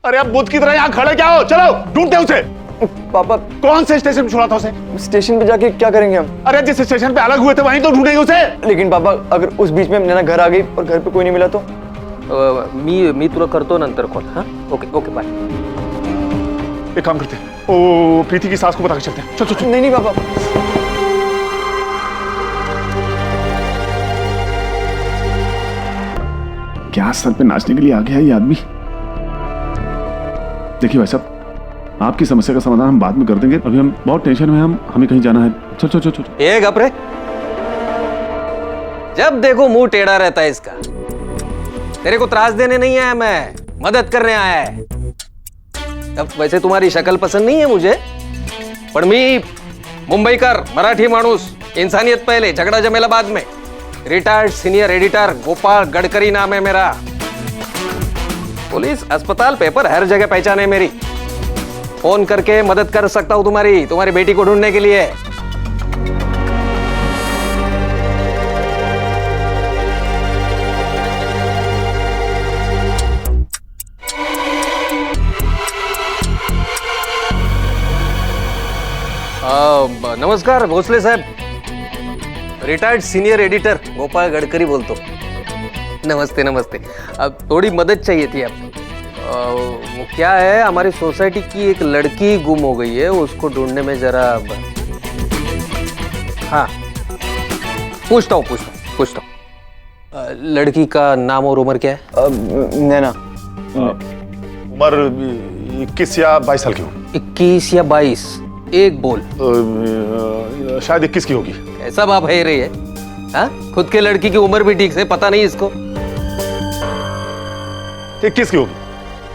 अरे अब बुद्ध की तरह यहाँ खड़े क्या हो? चलो ढूंढते उसे। पापा कौन से स्टेशन पे छोड़ा था उसे? स्टेशन पे जाके क्या करेंगे हम? अरे जिस स्टेशन पे अलग हुए थे वहीं तो ढूंढेंगे उसे। लेकिन पापा अगर उस बीच में नैना घर आ गई और घर पे कोई नहीं मिला तो? मी तुला करतो नंतर कॉल। हाँ ओके ओके बाय। एक काम करते हैं, ओ प्रीति की सास को बता के चलते हैं। चल चल चल। नहीं नहीं पापा। क्या सर पे नाचने के लिए आ गया है ये आदमी? देखिए भाई साहब, आपकी समस्या का समाधान हम बाद में कर देंगे। अभी हम बहुत टेंशन में हैं, हमें कहीं जाना है। चल चल चल चल। ये घबरे, जब देखो मुंह टेढ़ा रहता है इसका। तेरे को त्रास देने नहीं आया मैं, मदद करने आया है। अब वैसे तुम्हारी शक्ल पसंद नहीं है मुझे, पण मी मुंबईकर मराठी माणूस, इंसानियत पहले झगड़ा जमेला बाद में। Retired senior editor Gopal Gadkari नाम है मेरा। पुलिस, अस्पताल, पेपर, हर जगह पहचान है मेरी। फोन करके मदद कर सकता हूं तुम्हारी बेटी को ढूंढने के लिए। नमस्कार भोसले साहब, retired senior editor Gopal Gadkari बोलतो। नमस्ते नमस्ते। अब थोड़ी मदद चाहिए थी आप। वो क्या है, हमारी सोसाइटी की एक लड़की गुम हो गई है, उसको ढूंढने में जरा। हाँ पूछता हूँ। लड़की का नाम और उम्र क्या है? नैना। उम्र 21 या 22 साल की हो। 21 या 22? एक बोल। शायद 21 की होगी। कैसा बाप है रही है? हाँ, खुद के लड़की की उम्र भी ठीक से पता नहीं इसको। 21 की होगी।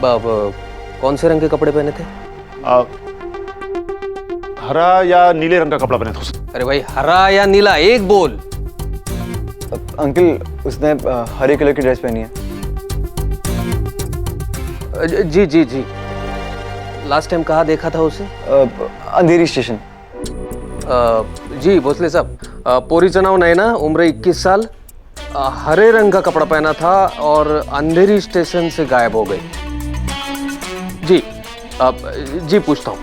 बाप, कौन से रंग के कपड़े पहने थे? हरा या नीले रंग का कपड़ा पहना था उसने। अरे भाई, हरा या नीला, एक बोल। अंकल उसने हरे कलर की ड्रेस पहनी है। जी जी जी। लास्ट टाइम कहाँ देखा था उसे? अंधेरी स्टेशन। जी भोसले साहब, पोरीचं नाव नैना, उम्र 21 साल, हरे रंग का कपड़ा पहना था और अंधेरी स्टेशन से गायब हो गई। जी जी पूछता हूँ,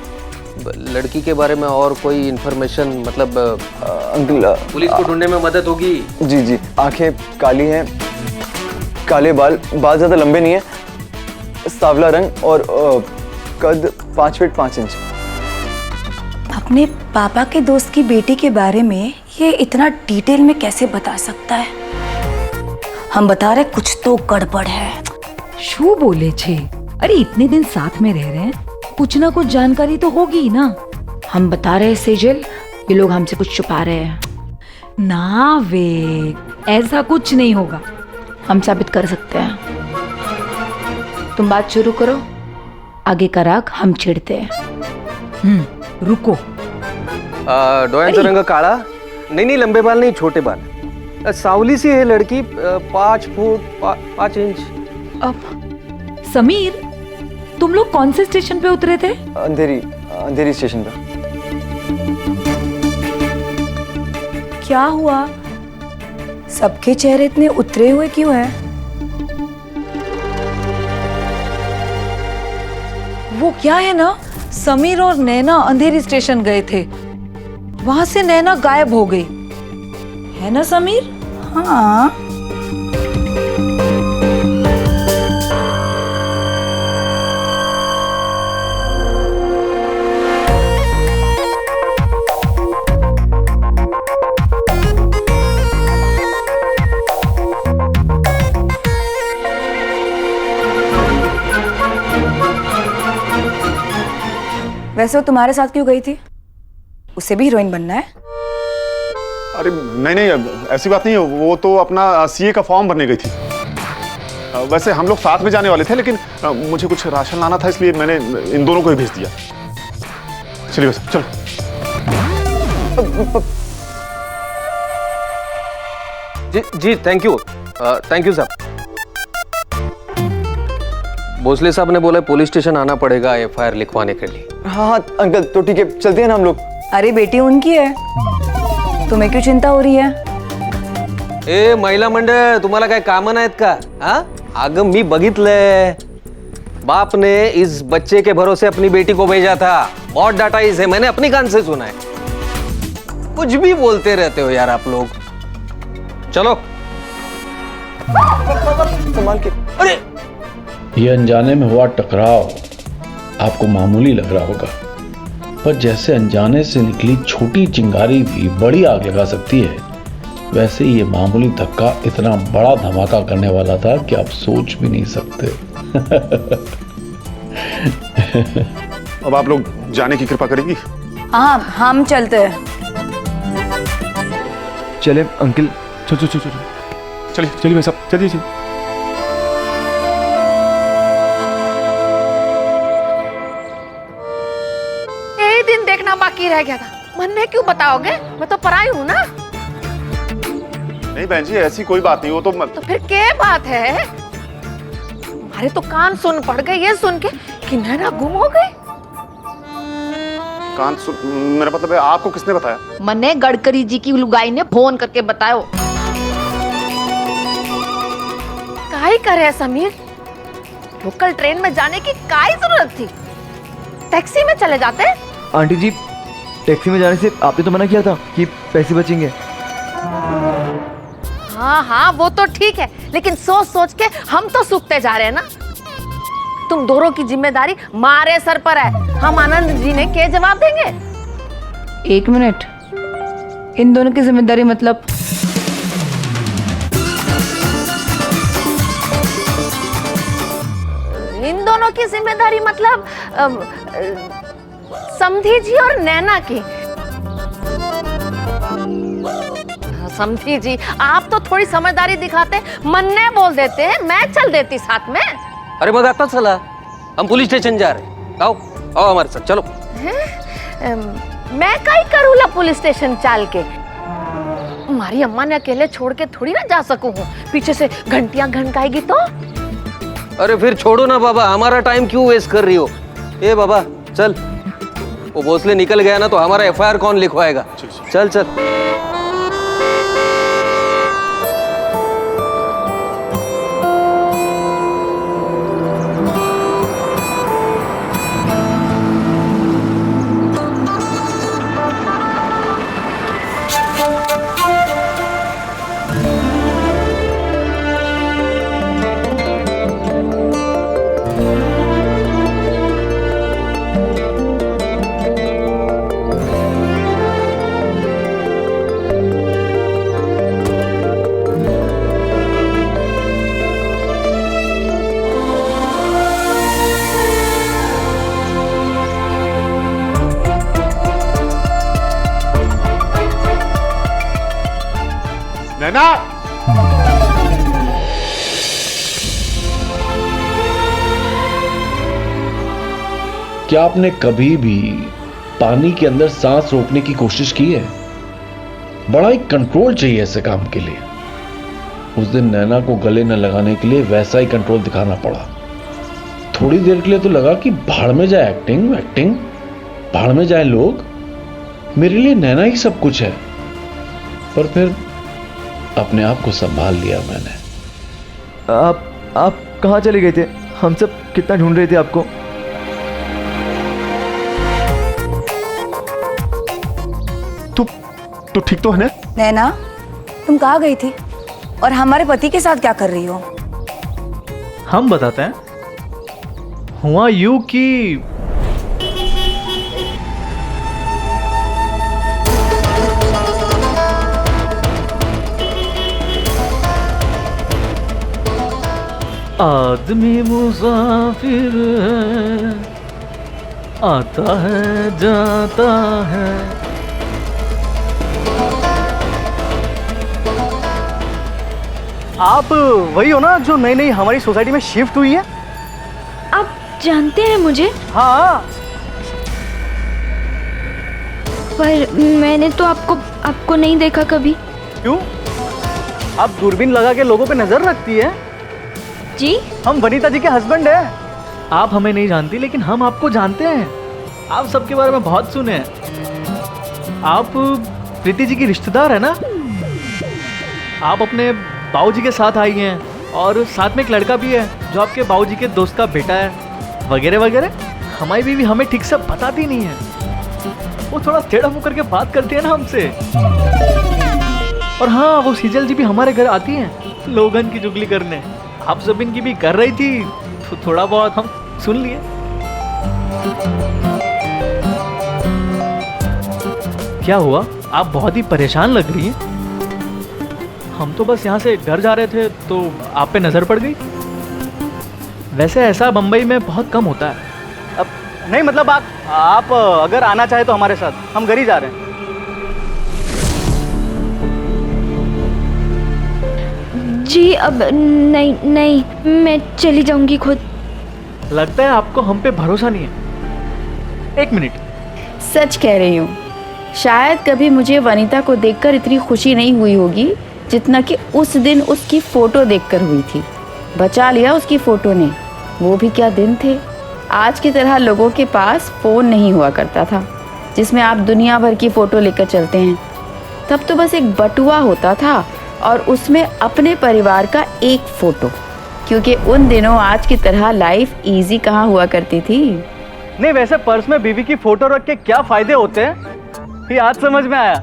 लड़की के बारे में और कोई इंफॉर्मेशन? मतलब अंकल पुलिस को ढूंढने में मदद होगी। जी जी, आंखें काली हैं, काले बाल ज्यादा लंबे नहीं है, सांवला रंग और कद 5 फीट 5 इंच। अपने पापा के दोस्त की बेटी के बारे में ये इतना डिटेल में कैसे बता सकता है? हम बता रहे कुछ तो गड़बड़ है। शू बोले छे? अरे इतने दिन साथ में रह रहे हैं, कुछ ना कुछ जानकारी तो होगी ही ना। हम बता रहे सेजल, ये लोग हमसे कुछ छुपा रहे हैं। ना वे, ऐसा कुछ नहीं होगा। हम साबित कर सकते हैं। तुम बात शुरू करो, आगे का राग हम छेड़ते हैं। रुको। डोळ्यांचा रंग काळा? नहीं, लंबे बाल नहीं, छोटे बाल। सावली सी है लड़की, 5 फुट 5 इंच। अब समीर, तुम लोग कौन से स्टेशन पे उतरे थे? अंधेरी स्टेशन पे। क्या हुआ? सबके चेहरे इतने उतरे हुए क्यों हैं? वो क्या है ना, समीर और नैना अंधेरी स्टेशन गए थे, वहां से नैना गायब हो गई है ना समीर? हाँ। वैसे वो तुम्हारे साथ क्यों गई थी? उसे भी हीरोइन बनना है? अरे नहीं, ऐसी बात नहीं है। वो तो अपना सीए का फॉर्म भरने गई थी। वैसे हम लोग साथ में जाने वाले थे, लेकिन मुझे कुछ राशन लाना था, इसलिए मैंने इन दोनों को ही भेज दिया। चलिए बस चलो। जी थैंक यू साहब। भोसले साहब ने बोला पुलिस स्टेशन आना पड़ेगा एफआईआर लिखवाने के लिए। हाँ अंकल, तो ठीक है, चलते हैं ना हम लोग। अरे बेटी उनकी है, तुम्हें क्यों चिंता हो रही है? ए महिला मंडळ, तुम्हाला काय कामं नाहीत का? हा, अगं मी बघितलंय, बाप ने इस बच्चे के भरोसे अपनी बेटी को भेजा था। बहुत डाटा इसे मैंने अपनी कान से सुना है। कुछ भी बोलते रहते हो यार आप लोग। चलो। संभाल के। अरे ये अनजाने में हुआ टकराव आपको मामूली लग रहा होगा, पर जैसे अनजाने से निकली छोटी चिंगारी भी बड़ी आग लगा सकती है, वैसे ये मामूली धक्का इतना बड़ा धमाका करने वाला था कि आप सोच भी नहीं सकते। अब आप लोग जाने की कृपा करेंगी? हाँ हम चलते हैं। चले अंकल। चलो चलो चलो चलिए चलिए भाई साहब, चलिए चलिए। यही दिन देखना बाकी रह गया था। मन में क्यों बताओगे? मैं तो पराई हूँ ना। नहीं बहन जी, ऐसी कोई बात नहीं। वो तो फिर क्या बात है? हमारे तो कान सुन पड़ गए ये सुन के कि नैना गुम हो गई। कान सुन, मेरा मतलब है आपको किसने बताया? मने गडकरी जी की लुगाई ने फोन करके बतायो। काहे करे समीर? लोकल ट्रेन में जाने की काहे जरूरत थी? टैक्सी में चले जाते। आंटी जी, टैक्सी में जाने से आपने तो मना किया था कि पैसे बचेंगे। हाँ हाँ वो तो ठीक है, लेकिन सोच सोच के हम तो सूखते जा रहे हैं ना। तुम दोनों की जिम्मेदारी मारे सर पर है। हम आनंद जी ने क्या जवाब देंगे? एक मिनट, इन दोनों की जिम्मेदारी मतलब? इन दोनों की जिम्मेदारी मतलब समधी जी और नैना की। समधी जी, आप तो थोड़ी समझदारी दिखाते, मन्ने बोल देते, मैं चल देती साथ में। अरे मत आता चला, हम पुलिस स्टेशन जा रहे हैं। आओ आओ हमारे साथ चलो। मैं काई करूँला पुलिस स्टेशन चाल के? हमारी अम्मा ने अकेले छोड़ के थोड़ी ना जा सकूं। पीछे से घंटियां घंटाएगी तो। अरे फिर छोड़ो ना बाबा, हमारा टाइम क्यों वेस्ट कर रही हो? ए बाबा चल, वो भोसले निकल गया ना तो हमारा एफआईआर कौन लिखवाएगा? चल चल। नैना, क्या आपने कभी भी पानी के अंदर सांस रोकने की कोशिश की है? बड़ा ही कंट्रोल चाहिए ऐसे काम के लिए। उस दिन नैना को गले न लगाने के लिए वैसा ही कंट्रोल दिखाना पड़ा। थोड़ी देर के लिए तो लगा कि भाड़ में जाए एक्टिंग, भाड़ में जाए लोग, मेरे लिए नैना ही सब कुछ है। पर फिर अपने आप को संभाल लिया मैंने। आप कहाँ चले गए थे? हम सब कितना ढूंढ रहे थे आपको। तो ठीक तो है ना? नैना, तुम कहाँ गई थी और हमारे पति के साथ क्या कर रही हो? हम बताते हैं। हुआ यूं कि आदमी मुसाफिर है, आता है जाता है। आप वही हो ना जो नई नई हमारी सोसाइटी में शिफ्ट हुई है? आप जानते हैं मुझे? हाँ, पर मैंने तो आपको नहीं देखा कभी। क्यों? आप दूरबीन लगा के लोगों पे नजर रखती है? जी? हम वनीता जी के हस्बैंड हैं। आप हमें नहीं जानती लेकिन हम आपको जानते हैं। आप सबके बारे में बहुत सुने हैं। आप प्रीति जी की रिश्तेदार है ना? आप अपने बाबूजी के साथ आई हैं और साथ में एक लड़का भी है जो आपके बाबूजी के दोस्त का बेटा है। वगैरह वगैरह हमारी बीवी हमें ठीक से बताती नहीं है। वो थोड़ा टेढ़ा मुंह करके बात करती है ना हमसे। और हाँ, वो सीजल जी भी हमारे घर आती हैं लोगन की चुगली करने। आप सब इनकी भी कर रही थी तो थोड़ा बहुत हम सुन लिए। क्या हुआ? आप बहुत ही परेशान लग रही हैं। हम तो बस यहाँ से घर जा रहे थे तो आप पे नजर पड़ गई। वैसे ऐसा बम्बई में बहुत कम होता है। अब नहीं, मतलब आप अगर आना चाहे तो हमारे साथ, हम घर ही जा रहे हैं। जी अब नहीं नहीं, मैं चली जाऊंगी खुद। लगता है आपको हम पे भरोसा नहीं है। एक मिनट। सच कह रही हूँ, शायद कभी मुझे वनीता को देखकर इतनी खुशी नहीं हुई होगी जितना कि उस दिन उसकी फोटो देखकर हुई थी। बचा लिया उसकी फोटो ने। वो भी क्या दिन थे। आज की तरह लोगों के पास फ़ोन नहीं हुआ करता था जिसमें आप दुनिया भर की फ़ोटो लेकर चलते हैं। तब तो बस एक बटुआ होता था और उसमें अपने परिवार का एक फ़ोटो, क्योंकि उन दिनों आज की तरह लाइफ इजी कहाँ हुआ करती थी। नहीं, वैसे पर्स में बीवी की फोटो रख के क्या फायदे होते हैं, ये आज समझ में आया।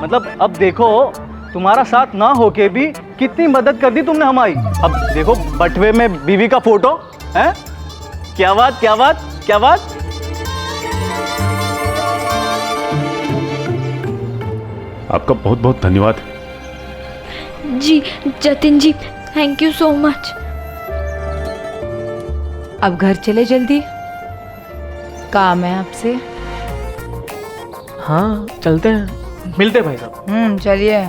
मतलब अब देखो, तुम्हारा साथ ना होके भी कितनी मदद कर दी तुमने हमारी। अब देखो, बटवे में बीवी का फोटो है। क्या बात, क्या बात, क्या बात। आपका बहुत बहुत धन्यवाद। जी जतिन जी, थैंक यू सो मच। अब घर चले जल्दी, काम है आपसे। हाँ चलते हैं, मिलते हैं भाई साहब। चलिए।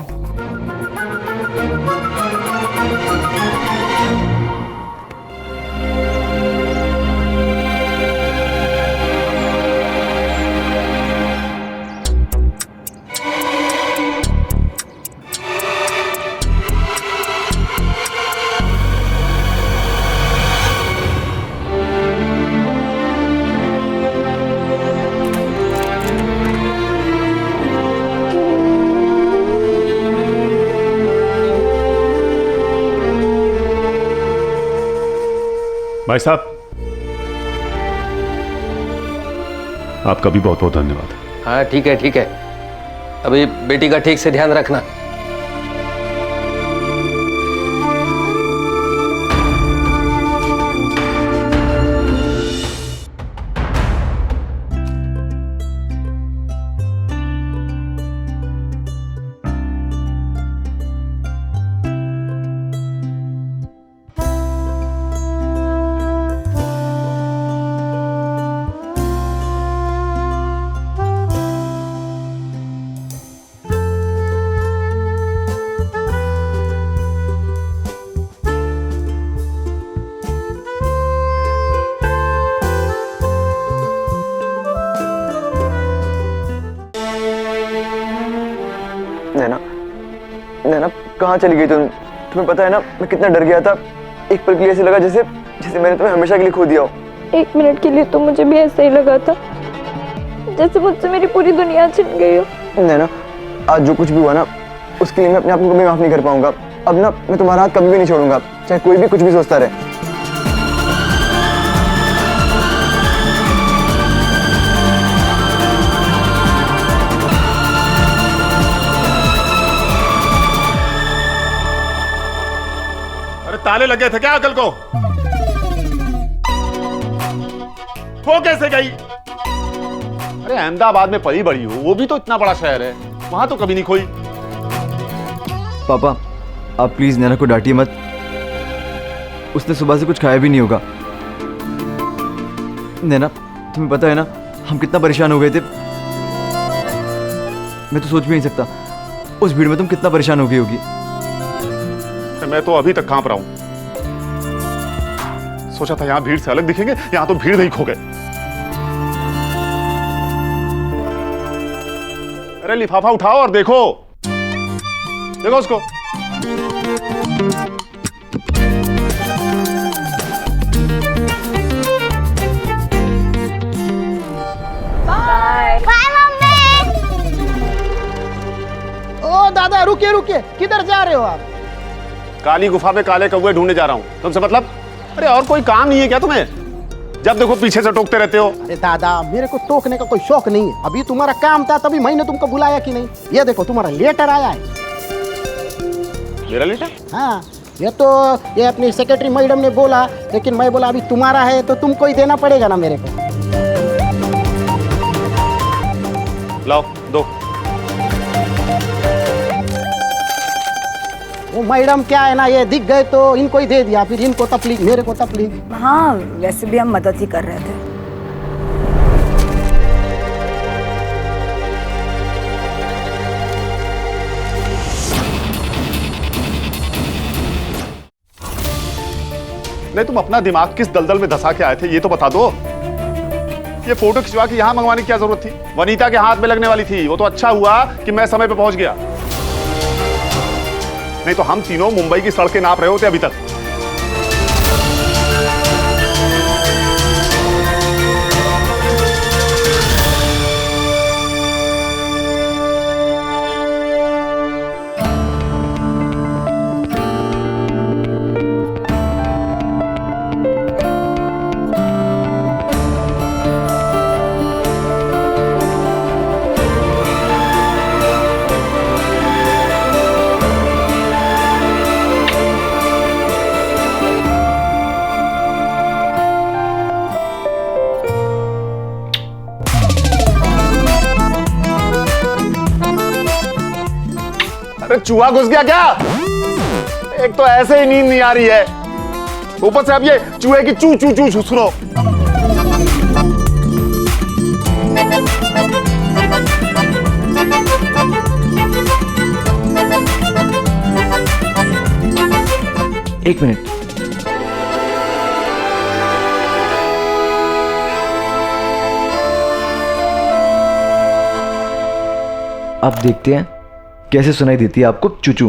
भाई साहब, आपका भी बहुत बहुत धन्यवाद। हाँ ठीक है ठीक है। अभी बेटी का ठीक से ध्यान रखना। नैना, नैना कहाँ चली गई तुम? तुम्हें पता है ना मैं कितना डर गया था। एक पल के लिए ऐसे लगा जैसे जैसे मैंने तुम्हें हमेशा के लिए खो दिया हो। 1 मिनट के लिए तो मुझे भी ऐसा ही लगा था, जैसे मुझसे मेरी पूरी दुनिया छिन गई हो। नैना, आज जो कुछ भी हुआ ना, उसके लिए मैं अपने आप को कभी माफ नहीं कर पाऊंगा। अब ना मैं तुम्हारा हाथ कभी भी नहीं छोड़ूंगा, चाहे कोई भी कुछ भी सोचता रहे। ताले लगे थे क्या अकल को? वो कैसे गई? अरे अहमदाबाद में पली बड़ी हो, वो भी तो इतना बड़ा शहर है, वहां तो कभी नहीं खोई। पापा, आप प्लीज नैना को डांटिए मत। उसने सुबह से कुछ खाया भी नहीं होगा। नैना, तुम्हें पता है ना हम कितना परेशान हो गए थे। मैं तो सोच भी नहीं सकता उस भीड़ में तुम कितना परेशान हो गई होगी। मैं तो अभी तक कांप रहा हूं। सोचा था यहां भीड़ से अलग दिखेंगे, यहां तो भीड़ नहीं खो गए। अरे लिफाफा उठाओ और देखो, देखो उसको। Bye bye mummy. ओ दादा, रुकिए रुकिए, किधर जा रहे हो आप? काली गुफा में काले कौवे ढूंढने जा रहा हूं। तुमसे मतलब? अरे और कोई काम नहीं है क्या तुम्हें? जब देखो पीछे से टोकते रहते हो। अरे दादा, मेरे को टोकने का कोई शौक नहीं है। अभी तुम्हारा काम था तभी मैंने तुमको बुलाया कि नहीं। ये देखो तुम्हारा लेटर आया है। मेरा लेटर? हाँ, ये अपनी सेक्रेटरी मैडम ने बोला, लेकिन मैं बोला अभी तुम्हारा है तो तुमको ही देना पड़ेगा ना मेरे को। लाओ दो। वो मैडम क्या है ना, ये दिख गए तो इनको ही दे दिया, फिर इनको तकलीफ, मेरे को तकलीफ। हाँ, वैसे भी हम मदद ही कर रहे थे। नहीं, तुम अपना दिमाग किस दलदल में धंसा के आए थे ये तो बता दो। ये फोटो खिंचवा के यहाँ मंगवाने की क्या जरूरत थी? वनीता के हाथ में लगने वाली थी। वो तो अच्छा हुआ कि मैं समय पे पहुंच गया, नहीं तो हम तीनों मुंबई की सड़कें नाप रहे होते अभी तक। चूहा घुस गया क्या? एक तो ऐसे ही नींद नहीं आ रही है, ऊपर से अब ये चूहे की चू चू चू सुनो। एक मिनट। अब देखते हैं कैसे सुनाई देती है आपको चूचू।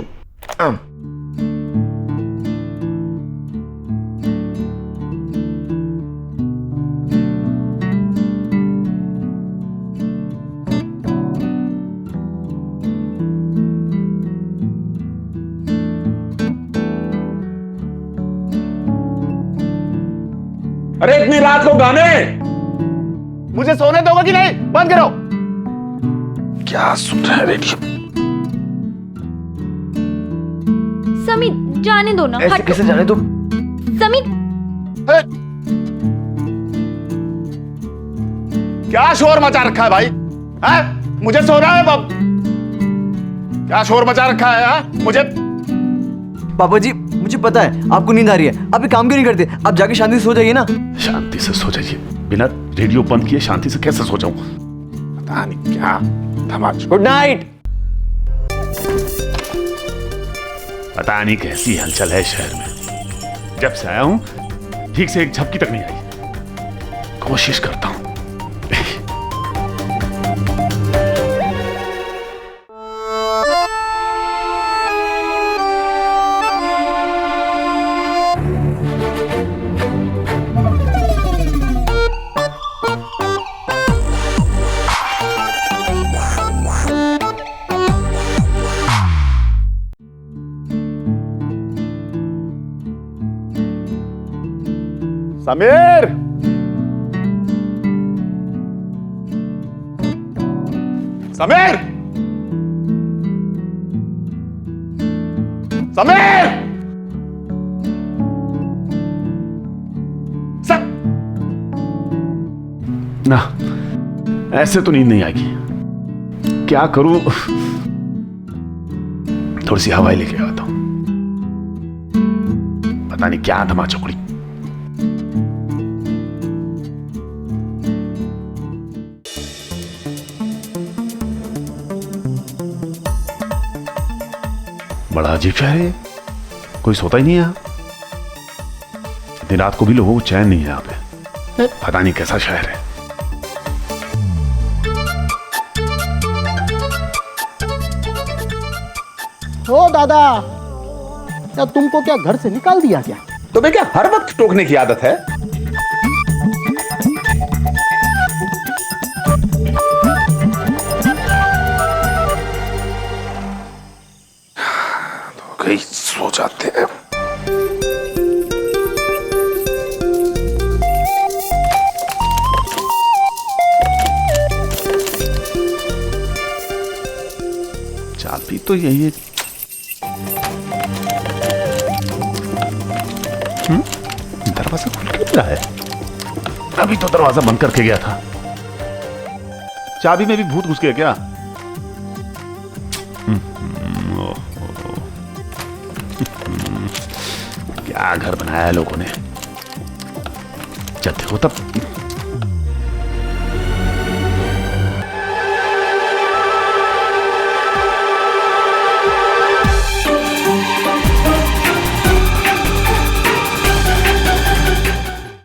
अरे इतनी रात को गाने, मुझे सोने दोगे कि नहीं? बंद करो। क्या सुन रहे हैं रेडियो? समी, जाने दो ना। ऐसे कैसे जाने दो? समी, क्या शोर मचा रखा है भाई? है? मुझे सोना है बाप। क्या शोर मचा रखा है? मुझे पापा जी, मुझे पता है आपको नींद आ रही है, आप ये काम क्यों नहीं करते? आप जाके शांति से सो जाइए ना। शांति से सो जाइए? बिना रेडियो बंद किए शांति से कैसे सो जाऊं? पता नहीं क्या धमाल। Good night. पता नहीं कैसी हलचल है शहर में। जब से आया हूं ठीक से एक झपकी तक नहीं आई। कोशिश करता हूं। समीर, समीर, समीर, ना, ऐसे तो नींद नहीं आएगी। क्या करूं? थोड़ी सी हवाई लेके आता हूं। पता नहीं क्या धमा चौकड़ी। बड़ा अजीब शहर है, कोई सोता ही नहीं है यहाँ। इतनी रात को भी लोगों को चैन नहीं है यहाँ पे। पता नहीं कैसा शहर है। ओ दादा, क्या तुमको क्या घर से निकाल दिया क्या? तुम्हें क्या हर वक्त टोकने की आदत है? तो कहीं सो जाते हैं। तो यही है। दरवाजा खुल क्यों रहा है? अभी तो दरवाजा बंद करके गया था। चाबी में भी भूत घुस गया क्या? क्या घर बनाया है लोगों ने। जब देखो तब